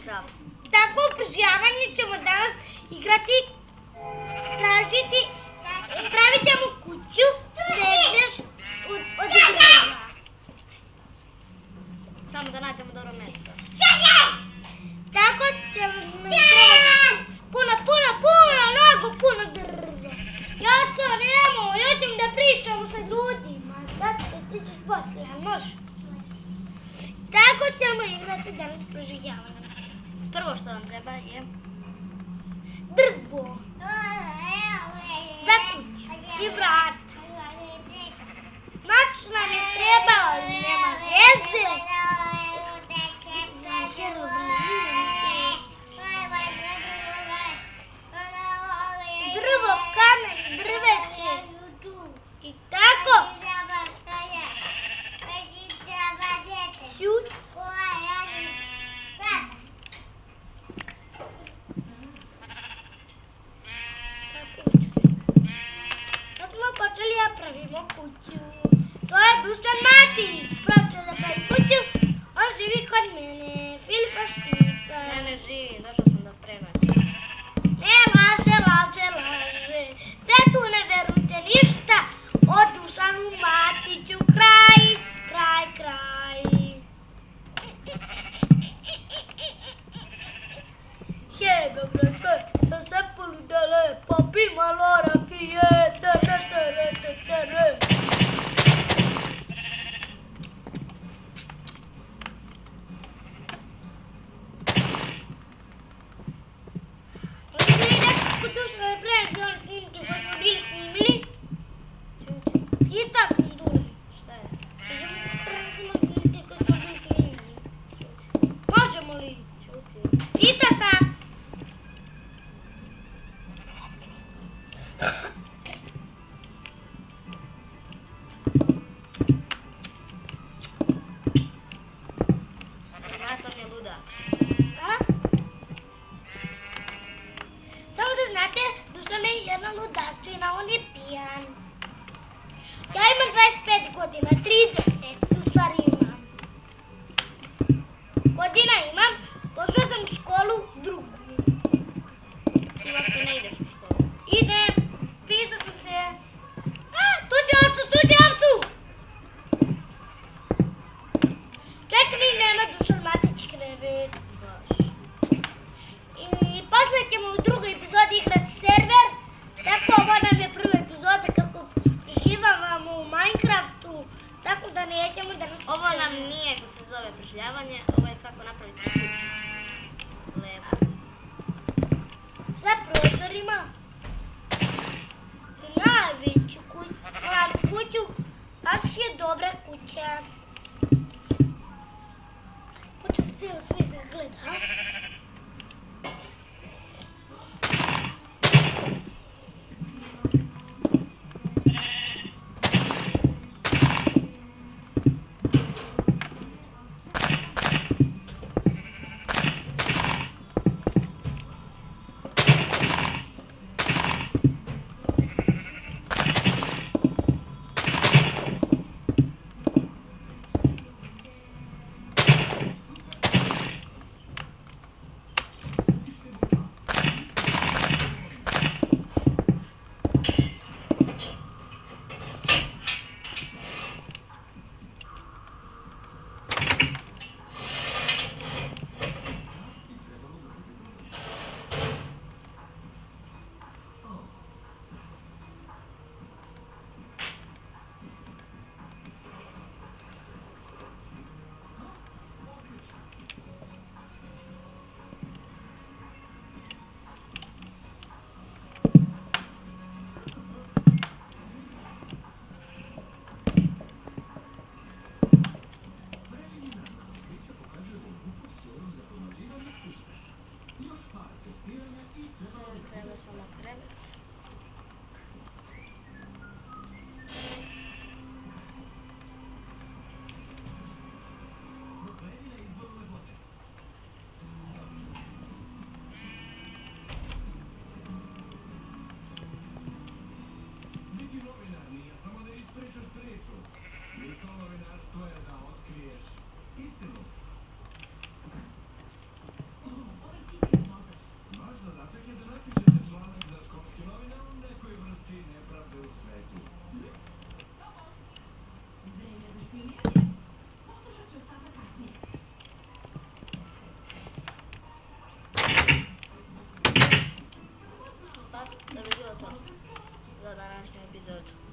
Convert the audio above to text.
Minecraft. Tako u prežijavanju ćemo danas igrati, tražiti, pravit ćemo kuću gdje ideš od igranja. Samo da nađemo dobro mjesto. Tako ćemo trebati puno drva. Ja to nemoj, hoćem da pričam sa ljudima. Sad ti ćeš poslije, ali može? Tako ćemo igrati danas preživljavanje. Prvo što vam treba je Drvo. Za kuću i vrata. Mač nam je trebao, ali nema veze. Drvo, kamen, drveće. I tako. Sad smo počeli da pravimo kuću. To je Dušan Matić. Počeo da pravi kuću. On živi kod mene. Filipa Štica. Ja ne živim, došao sam da prenosim. Ne laže. Sve tu ne verujte ništa o Dušanu Matiću. Kraj. Jebe, brate, da se poludele, papi malo rakije, tere. Kod Dušana pređe one snimke koje smo bili snimili. I tako sam dule. Šta je? Možemo da spremacimo snimke koje smo bili snimili. Možemo li? Čuti. Pita sam. Znate, on je ludak. A? Samo da znate, Dušan je jedna ludačina, on je pijan. Ja imam 25 godina, 30 u stvari imam. Godina imam, pošao sam u školu drugu. Ti uopšte ne ideš u školu. Idem, pisat sam se. Tuđi ovcu! Čekaj, nema Dušan Matić krevet. Znaš. I poslije ćemo u drugoj epizodi igrati server. Tako ovo nam je prva epizoda kako preživavamo u Minecraftu. Tako da ne epizodu.